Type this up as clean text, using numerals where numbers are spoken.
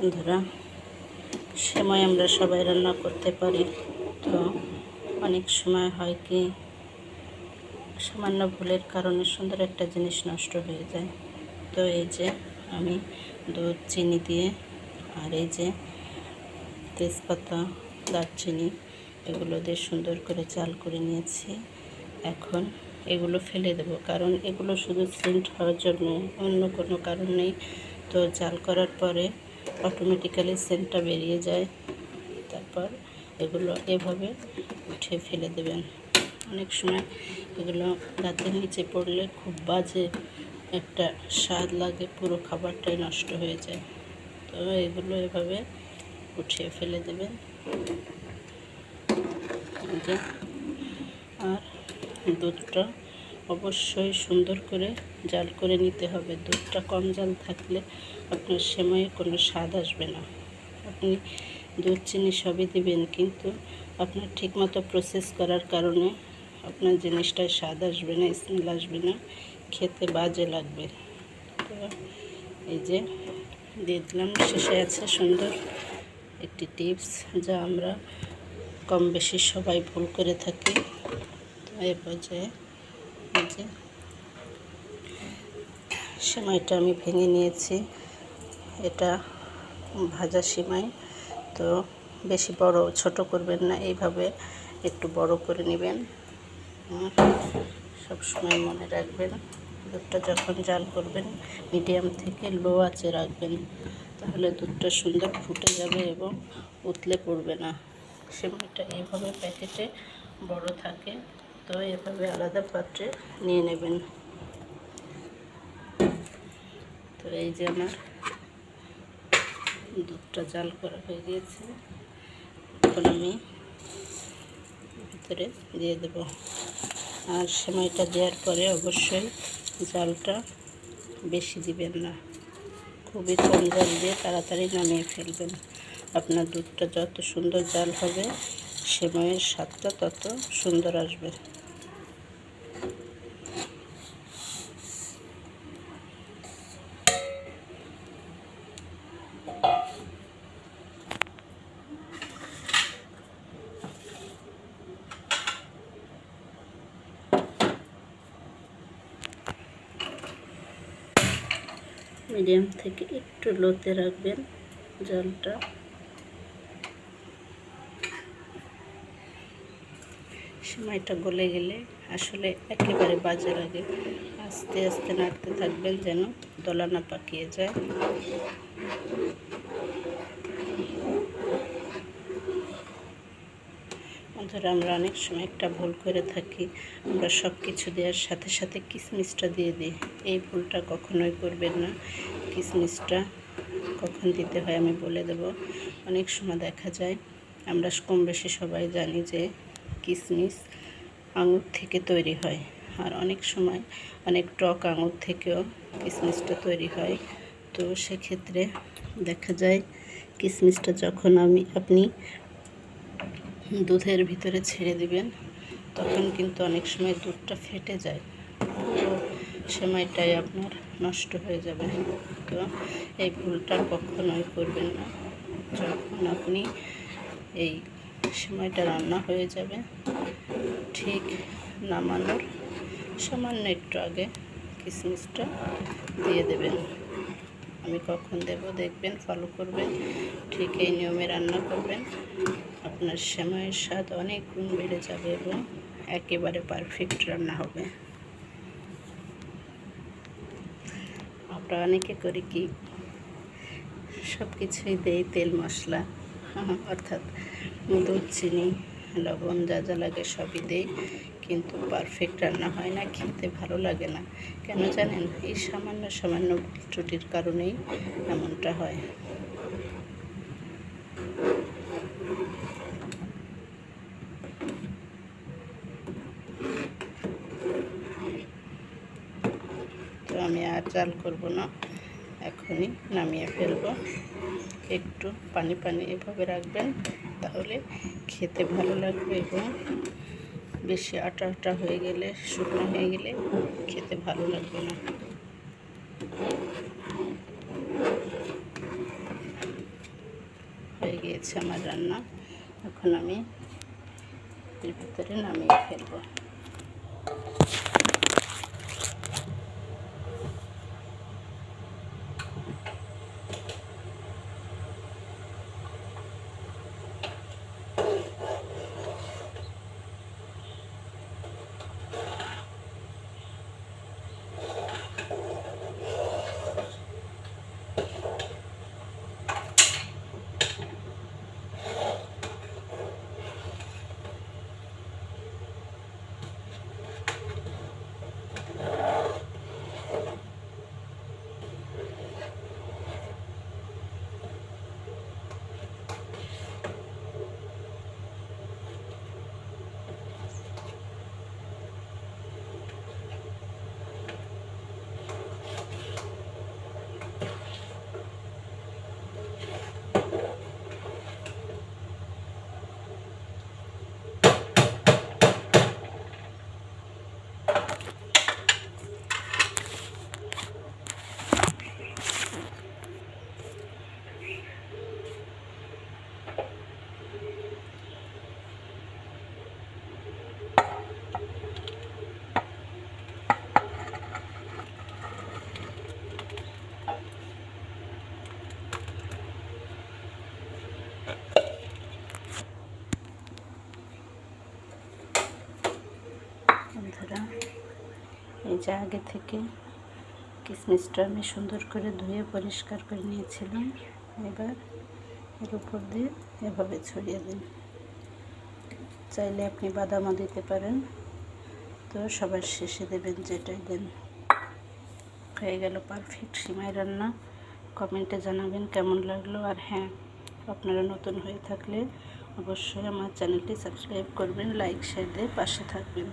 বন্ধুরা, সেমাই আমরা সবাই রান্না করতে পারি। তো অনেক সময় হয় কি, সামান্য ভুলের কারণে সুন্দর একটা জিনিস নষ্ট হয়ে যায়। তো এই যে আমি দুধ, চিনি দিয়ে আর এই যে তেজপাতা, দারচিনি এগুলো দিয়ে সুন্দর করে চাল করে নিয়েছি। এখন এগুলো ফেলে দেব, কারণ এগুলো শুধু সেন্ট হওয়ার জন্য, অন্য কোনো কারণ নেই। তো জাল করার পরে অটোমেটিক্যালি সেন্টটা বেরিয়ে যায়। তারপর এগুলো এভাবে উঠে ফেলে দেবেন। অনেক সময় এগুলো দাঁতের নিচে পড়লে খুব বাজে একটা স্বাদ লাগে, পুরো খাবারটাই নষ্ট হয়ে যায়। তো এগুলো এভাবে উঠিয়ে ফেলে দেবেন। আর দুধটা অবশ্যই সুন্দর করে জাল করে নিতে হবে। দুধটা কম জাল থাকলে আপনার সেমাইয়ে কোনো স্বাদ আসবে না। আপনি দুধ, চিনি সবই দিবেন, কিন্তু আপনার ঠিকমতো প্রসেস করার কারণে আপনার জিনিসটায় স্বাদ আসবে না, স্মেল আসবে না, খেতে বাজে লাগবে। তো এই যে দিয়ে দিলাম। শেষে আছে সুন্দর একটি টিপস, যা আমরা কম বেশি সবাই ভুল করে থাকি। তো এই পর্যায়ে এই যে সেমাইটা আমি ভেঙে নিয়েছি। এটা ভাজা সেমাই, তো বেশি বড় ছোট করবেন না, এইভাবে একটু বড় করে নেবেন। সব সময় মনে রাখবেন, দুধটা যখন জাল করবেন মিডিয়াম থেকে লো আঁচে রাখবেন, তাহলে দুধটা সুন্দর ফুটে যাবে এবং উতলে পড়বে না। সেমাইটা এইভাবে প্যাকেটে বড় থাকে, তো এভাবে আলাদা পাত্রে নিয়ে নেবেন। তো এই যে আমার দুধটা জাল করা হয়ে গিয়েছে, এখন আমি ভিতরে দিয়ে দেব। আর সেমাইটা দেওয়ার পরে অবশ্যই জালটা বেশি দিবেন না, খুবই কম জাল দিয়ে তাড়াতাড়ি নামিয়ে ফেলবেন। আপনার দুধটা যত সুন্দর জাল হবে, সেমাইয়ের স্বাদটা তত সুন্দর আসবে। মিডিয়াম থেকে একটু লোতে রাখবেন জলটা। সেমাইটা গলে গেলে আসলে একেবারে বাজে লাগে। আস্তে আস্তে নাড়তে থাকবেন যেন দলা না পাকিয়ে যায়। বন্ধুরা, আমরা অনেক সময় একটা ভুল করে থাকি, আমরা সব কিছু দেওয়ার সাথে সাথে কিশমিশটা দিয়ে দিই। এই ভুলটা কখনোই করবেন না। কিশমিশটা কখন দিতে হয় আমি বলে দেব। অনেক সময় দেখা যায়, আমরা কম বেশি সবাই জানি যে কিশমিশ আঙুর থেকে তৈরি হয়, আর অনেক সময় অনেক টক আঙুর থেকেও কিশমিশটা তৈরি হয়। তো সেক্ষেত্রে দেখা যায় কিশমিশটা যখন আপনি দুধের ভিতরে ছেড়ে দিবেন, তখন কিন্তু অনেক সময় দুধটা ফেটে যায়, তো সেমাইটাই আপনার নষ্ট হয়ে যাবে। তো এই ভুলটা কখনোই করবেন না। যখন আপনি এই সেমাইটা রান্না হয়ে যাবে, ঠিক নামানোর সামান্য একটু আগে কিশমিশটা দিয়ে দেবেন। আমি কখন দেব দেখবেন, ফলো করবেন, ঠিক এই নিয়মে রান্না করবেন। আপনার সেমাইয়ের স্বাদ অনেক গুণ বেড়ে যাবে এবং একেবারে পারফেক্ট রান্না হবে। আমরা অনেকে করি কি, সব কিছুই দেই তেল মশলা, অর্থাৎ দুধ, চিনি, লবণ যা যা লাগে সবই দেই, কিন্তু পারফেক্ট রান্না হয় না, খেতে ভালো লাগে না। কেন জানেন? এই সামান্য সামান্য ত্রুটির কারণেই এমনটা হয়। তো আমি আর জাল করব না, এখনই নামিয়ে ফেলব। একটু পানি পানি এভাবে রাখবেন, তাহলে খেতে ভালো লাগবে, এবং বেশি আটা আটা হয়ে গেলে, শুকনো হয়ে গেলে খেতে ভালো লাগবে না। হয়ে গিয়েছে আমার রান্না। এখন আমি এর ভিতরে নামিয়ে ফেলবো। বন্ধুরা, এই যে আগে থেকে কিশমিশটা আমি সুন্দর করে ধুয়ে পরিষ্কার করে নিয়েছিলাম। এবার এর উপর দিয়ে এভাবে ছড়িয়ে দিন। চাইলে আপনি বাদামও দিতে পারেন, তো সবার শেষে দেবেন, যেটাই দেন। হয়ে গেল পারফেক্ট সিমাই রান্না। কমেন্টে জানাবেন কেমন লাগলো। আর হ্যাঁ, আপনারা নতুন হয়ে থাকলে অবশ্যই আমার চ্যানেলটি সাবস্ক্রাইব করবেন, লাইক শেয়ার দিয়ে পাশে থাকবেন।